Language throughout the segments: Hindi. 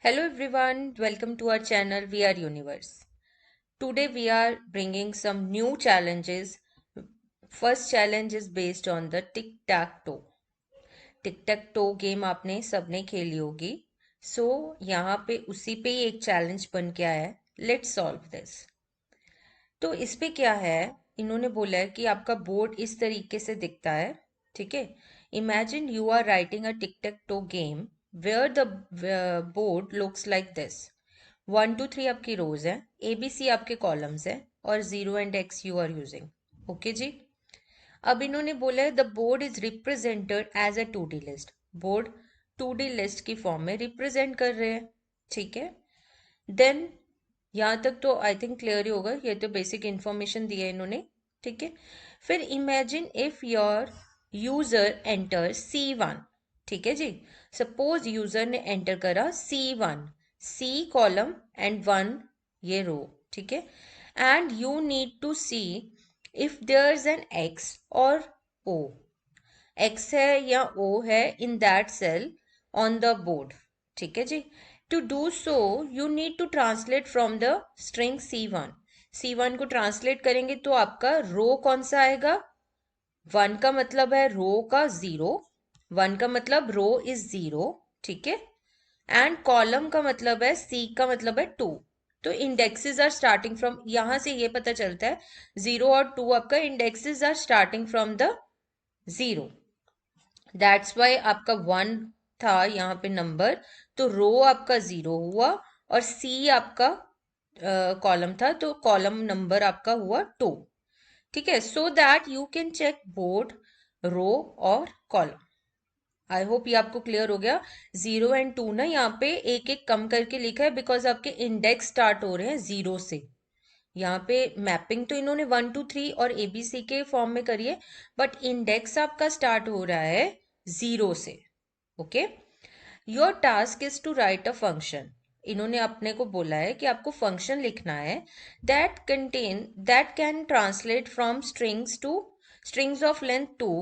Hello everyone, welcome to our channel We Are Universe. Today we are bringing some new challenges. First challenge is based on the tic-tac-toe. Tic tac toe game आपने सबने खेली होगी. सो यहाँ पे उसी पे ही एक चैलेंज बन के आया है. Let's solve this. तो इस पे क्या है, इन्होंने बोला है कि आपका बोर्ड इस तरीके से दिखता है. ठीक है. Imagine you are writing a tic tac toe game where the board looks like this. 1 2 3 आपकी रोज है, ए बी सी आपके कॉलम्स है और 0 and x you are using. Okay जी. अब इन्होंने बोला है the board is represented as a 2D list. Board 2D list की फॉर्म में रिप्रेजेंट कर रहे हैं. ठीक है. देन यहाँ तक तो आई थिंक क्लियर ही होगा, ये तो बेसिक इंफॉर्मेशन दी है इन्होंने. ठीक है. फिर imagine if your user enter C1. ठीक है जी. सपोज यूजर ने एंटर करा C1, C कॉलम एंड 1 ये रो. ठीक है. And you need to see if there is an X और O. X है या O है in that cell on the board. ठीक है जी. To do so, you need to translate from the string C1. C1 को ट्रांसलेट करेंगे तो आपका रो कौन सा आएगा. 1 का मतलब है रो का 0. 1 का मतलब रो इज 0. ठीक है. एंड कॉलम का मतलब है C का मतलब है 2. तो इंडेक्सेस आर स्टार्टिंग फ्रॉम, यहां से ये पता चलता है 0 और 2 आपका indexes are starting from the 0. That's why आपका 1 था यहाँ पे नंबर, तो रो आपका 0 हुआ और सी आपका कॉलम था तो कॉलम नंबर आपका हुआ 2. ठीक है. So that you can check board row और कॉलम. आई होप ये आपको क्लियर हो गया. 0 and 2 ना यहाँ पे एक एक कम करके लिखा है बिकॉज आपके इंडेक्स स्टार्ट हो रहे हैं 0 से. यहाँ पे मैपिंग तो इन्होंने 1 2 3 और ABC के फॉर्म में करी है, बट इंडेक्स आपका स्टार्ट हो रहा है 0 से. Okay. Your task is to write a function. इन्होंने अपने को बोला है कि आपको फंक्शन लिखना है that can translate from strings of length 2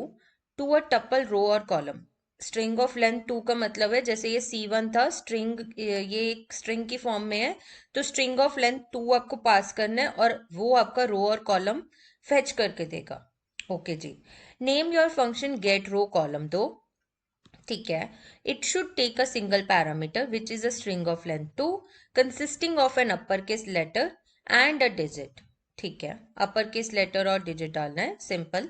to a tuple row और कॉलम. स्ट्रिंग ऑफ लेंथ 2 का मतलब है जैसे ये C1 था स्ट्रिंग, ये एक स्ट्रिंग की फॉर्म में है, तो स्ट्रिंग ऑफ लेंथ 2 आपको पास करना है और वो आपका रो और कॉलम फेच करके देगा. ओके जी. Name your function get row column. दो. ठीक है. It should take a single parameter which is a string of length 2 consisting of an upper case letter and a digit. ठीक है. अपर केस लेटर और डिजिट डालना है. सिंपल.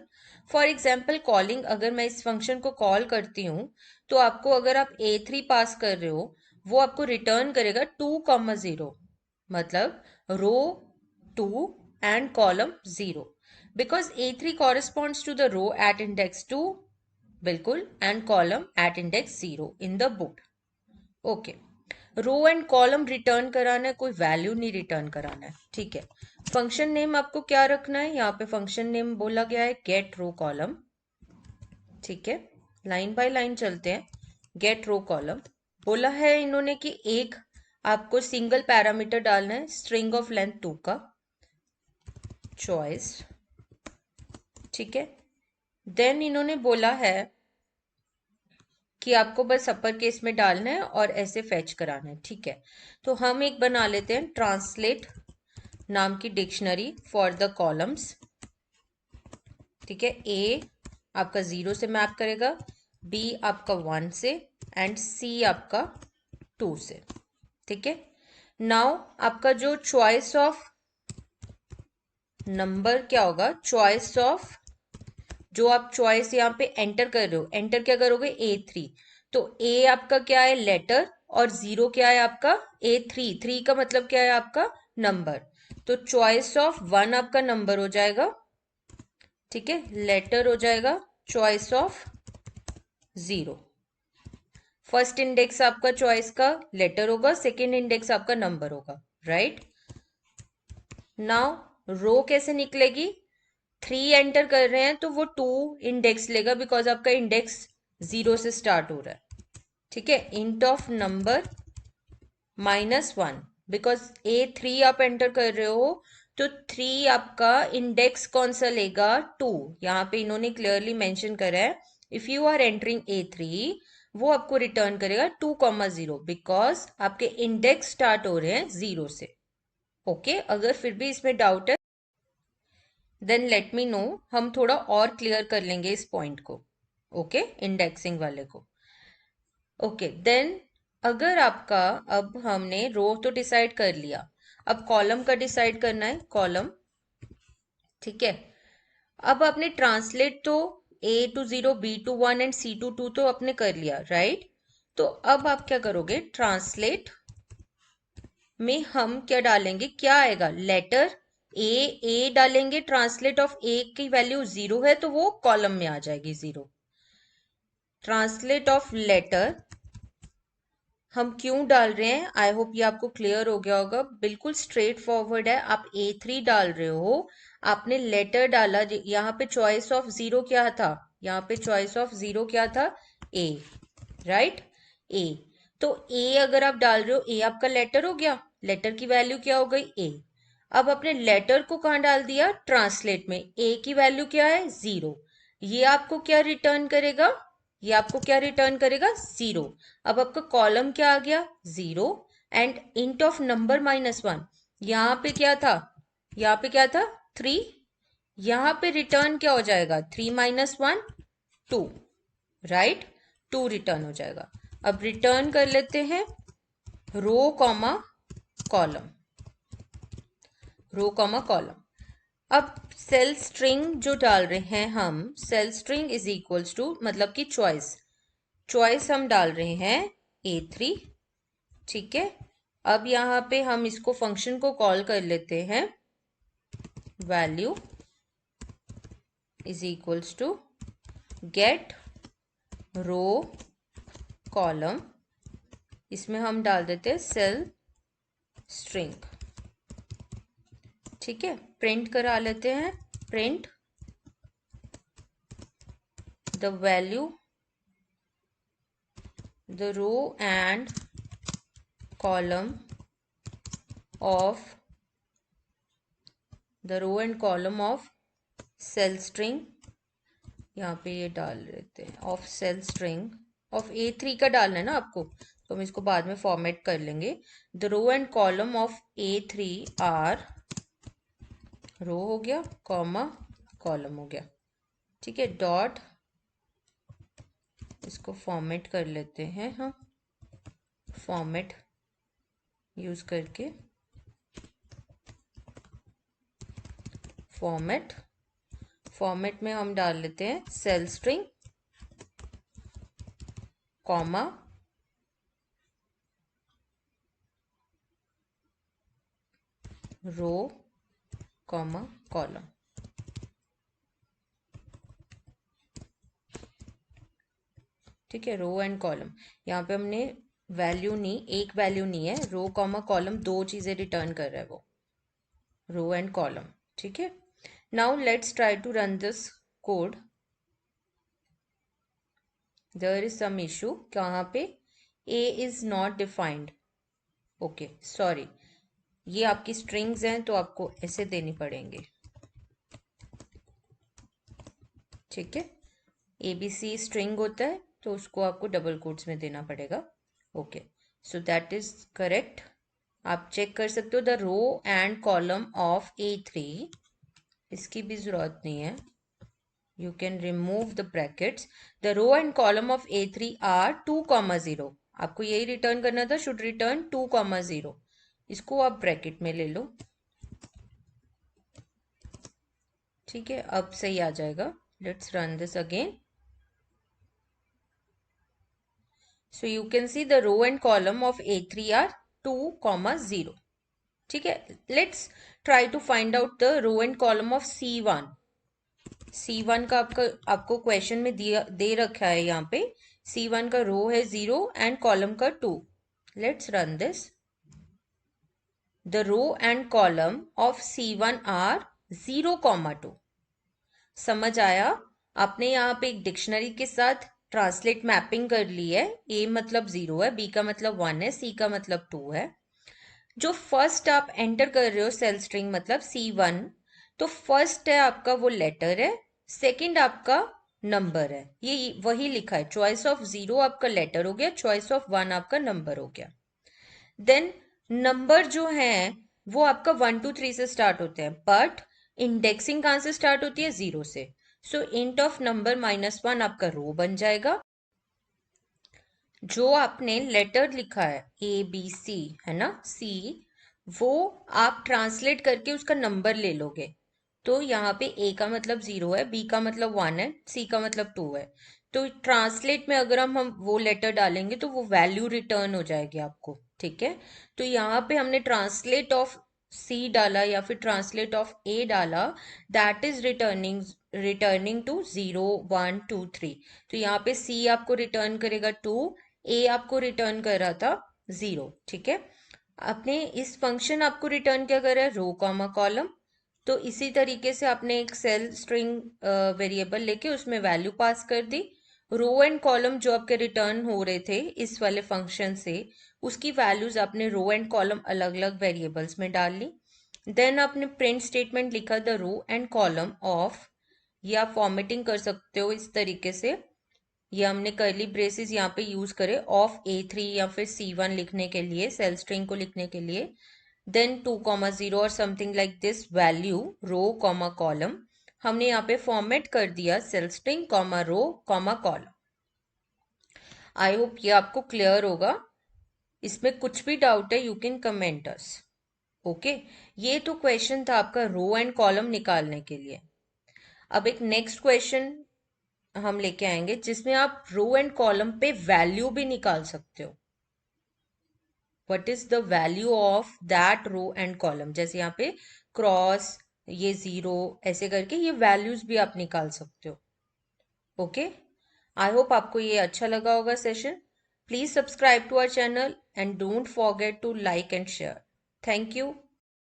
फॉर एग्जाम्पल कॉलिंग, अगर मैं इस फंक्शन को कॉल करती हूँ तो आपको अगर आप A3 पास कर रहे हो वो आपको रिटर्न करेगा 2, 0. मतलब row 2 and column 0 because A3 corresponds to the row at index 2. बिल्कुल. And column at index 0 in the book. Okay. Row and column return कराना है, कोई वैल्यू नहीं रिटर्न कराना है. ठीक है. फंक्शन नेम आपको क्या रखना है, यहाँ पे फंक्शन नेम बोला गया है गेट रो कॉलम. ठीक है. लाइन बाय लाइन चलते हैं. गेट रो कॉलम बोला है इन्होंने कि एक आपको सिंगल पैरामीटर डालना है स्ट्रिंग ऑफ लेंथ 2 का. चॉइस. ठीक है. देन इन्होंने बोला है कि आपको बस अपर केस में डालना है और ऐसे फेच कराना है. ठीक है. तो हम एक बना लेते हैं ट्रांसलेट नाम की डिक्शनरी फॉर द कॉलम्स. ठीक है. ए आपका 0 से मैप करेगा, बी आपका 1 से एंड सी आपका 2 से. ठीक है. नाउ आपका जो चॉइस ऑफ नंबर क्या होगा, चॉइस ऑफ जो आप चॉइस यहाँ पे एंटर कर रहे हो, एंटर क्या करोगे A3. तो A आपका क्या है लेटर और 0 क्या है आपका A3. 3 का मतलब क्या है आपका नंबर. तो चॉइस ऑफ 1 आपका नंबर हो जाएगा. ठीक है. लेटर हो जाएगा चॉइस ऑफ 0. फर्स्ट इंडेक्स आपका चॉइस का लेटर होगा, सेकेंड इंडेक्स आपका नंबर होगा. राइट. नाउ रो कैसे निकलेगी, 3 एंटर कर रहे हैं तो वो 2 इंडेक्स लेगा बिकॉज आपका इंडेक्स 0 से स्टार्ट हो रहा है. ठीक है. Int of number -1 because A3 आप एंटर कर रहे हो तो 3 आपका इंडेक्स कौन सा लेगा 2. यहाँ पे इन्होंने क्लियरली मेंशन करा है if you are entering A3 वो आपको रिटर्न करेगा 2,0 बिकॉज आपके इंडेक्स स्टार्ट हो रहे हैं 0 से। ओके अगर फिर भी इसमें डाउट है देन लेट मी नो, हम थोड़ा और क्लियर कर लेंगे इस पॉइंट को। ओके इंडेक्सिंग वाले को। ओके देन अगर आपका, अब हमने रो तो डिसाइड कर लिया, अब कॉलम का डिसाइड करना है, कॉलम। ठीक है, अब आपने ट्रांसलेट तो A to 0 B to 1 and C to 2 तो आपने कर लिया, राइट। तो अब आप क्या करोगे, ट्रांसलेट में हम क्या डालेंगे, क्या आएगा, लेटर ए डालेंगे, ट्रांसलेट ऑफ ए की वैल्यू 0 है तो वो कॉलम में आ जाएगी 0। ट्रांसलेट ऑफ लेटर हम क्यों डाल रहे हैं, आई होप ये आपको क्लियर हो गया होगा, बिल्कुल स्ट्रेट फॉरवर्ड है। आप A3 डाल रहे हो, आपने लेटर डाला, यहाँ पे चॉइस ऑफ 0 क्या था, यहाँ पे चॉइस ऑफ 0 क्या था, ए, राइट, ए। तो ए अगर आप डाल रहे हो, ए आपका लेटर हो गया, लेटर की वैल्यू क्या हो गई, ए। अब अपने लेटर को कहाँ डाल दिया, ट्रांसलेट में, ए की वैल्यू क्या है, 0। ये आपको क्या रिटर्न करेगा, ये आपको क्या रिटर्न करेगा, 0। अब आपका कॉलम क्या आ गया, 0 एंड इंट ऑफ नंबर -1। यहाँ पे क्या था, यहाँ पे क्या था, 3। यहाँ पे रिटर्न क्या हो जाएगा, 3 - 1 2, राइट, 2 रिटर्न हो जाएगा। अब रिटर्न कर लेते हैं row comma column, row comma column. अब सेल स्ट्रिंग जो डाल रहे हैं हम, cell string is equals to, मतलब कि चॉइस, चॉइस हम डाल रहे हैं A3। ठीक है, अब यहाँ पे हम इसको फंक्शन को कॉल कर लेते हैं, value is equals to get row column, इसमें हम डाल देते हैं सेल स्ट्रिंग। ठीक है, प्रिंट करा लेते हैं, print the value, the row and column of cell string, यहाँ पे ये डाल देते हैं of cell string of A3 का डालना है ना आपको, तो हम इसको बाद में फॉर्मेट कर लेंगे। The row and column of A3 are, row हो गया, कॉमा कॉलम हो गया। ठीक है, डॉट, इसको फॉर्मेट कर लेते हैं हम, फॉर्मेट यूज करके, फॉर्मेट में हम डाल लेते हैं cell string comma row comma column. ठीक है, रो एंड कॉलम, यहाँ पे हमने वैल्यू नहीं, एक वैल्यू नहीं है, रो कॉमा कॉलम दो चीजें रिटर्न कर रहा है वो, रो एंड कॉलम। ठीक है, now let's try to run this code. There is some issue, कहाँ पे, a is not defined, okay sorry, ये आपकी स्ट्रिंग्स हैं तो आपको ऐसे देनी पड़ेंगे। ठीक है, ABC स्ट्रिंग होता है तो उसको आपको डबल कोट्स में देना पड़ेगा। Okay, so that is correct. आप चेक कर सकते हो, the row and column of A3, इसकी भी जरूरत नहीं है, you can remove the brackets. The row and column of A3 are 2,0, आपको यही रिटर्न करना था, शुड रिटर्न 2,0, इसको आप ब्रैकेट में ले लो। ठीक है, अब सही आ जाएगा, let's run this again. So you can see the row and column of A3 are 2,0. ठीक है, let's try to find out the row and column of C1. C1 का आपको क्वेश्चन में दे रखा है, यहाँ पे C1 का रो है 0 एंड कॉलम का 2। Let's run this. The row and column of C1 are 0,2। समझ आया, आपने यहाँ पे एक डिक्शनरी के साथ ट्रांसलेट मैपिंग कर ली है। A मतलब 0 है, B का मतलब 1 है, C का मतलब 2 है। जो फर्स्ट आप एंटर कर रहे हो सेल स्ट्रिंग मतलब C1, तो फर्स्ट है आपका वो लेटर है, सेकंड आपका नंबर है, ये वही लिखा है। चॉइस ऑफ 0 आपका लेटर हो गया, चॉइस ऑफ 1 आपका नंबर हो गया। देन नंबर जो है वो आपका 1 2 3 से स्टार्ट होते हैं, बट इंडेक्सिंग कहाँ से स्टार्ट होती है? 0 से। सो इंट ऑफ नंबर -1 आपका रो बन जाएगा। जो आपने लेटर लिखा है ABC, है ना, C, वो आप ट्रांसलेट करके उसका नंबर ले लोगे। तो यहाँ पे A का मतलब 0 है, B का मतलब 1 है, C का मतलब 2 है। तो ट्रांसलेट में अगर हम वो लेटर डालेंगे तो वो वैल्यू रिटर्न हो जाएगी आपको, ठीक है। तो यहाँ पे हमने ट्रांसलेट ऑफ C डाला या फिर ट्रांसलेट ऑफ A डाला, दैट इज रिटर्निंग टू 0 1 2 3। तो यहाँ पे C आपको रिटर्न करेगा 2, ए आपको रिटर्न कर रहा था 0, ठीक है। आपने इस फंक्शन आपको रिटर्न क्या कर रहा है? रो कॉमा कॉलम। तो इसी तरीके से आपने एक सेल स्ट्रिंग वेरिएबल लेके उसमें वैल्यू पास कर दी। रो एंड कॉलम जो आपके रिटर्न हो रहे थे इस वाले फंक्शन से, उसकी वैल्यूज आपने रो एंड कॉलम अलग अलग वेरिएबल्स में डाल ली। देन आपने प्रिंट स्टेटमेंट लिखा, the row and column of, या फॉर्मेटिंग कर सकते हो इस तरीके से, ये हमने कर्ली ब्रेसेस यहाँ पे यूज करे ऑफ A3 या फिर C1 लिखने के लिए, सेल स्ट्रिंग को लिखने के लिए। देन 2,0 और something like this value row comma column, हमने यहाँ पे फॉर्मेट कर दिया cell string comma row comma column. I hope ये आपको क्लियर होगा। इसमें कुछ भी डाउट है you can comment us. Okay, ये तो क्वेश्चन था आपका रो एंड कॉलम निकालने के लिए। अब एक नेक्स्ट क्वेश्चन हम लेके आएंगे जिसमें आप रो एंड कॉलम पे वैल्यू भी निकाल सकते हो। What is the value of that row and column, जैसे यहाँ पे क्रॉस, ये 0, ऐसे करके ये वैल्यूज भी आप निकाल सकते हो। ओके, आई होप आपको ये अच्छा लगा होगा session. Please subscribe to our channel and don't forget to like and share. Thank you.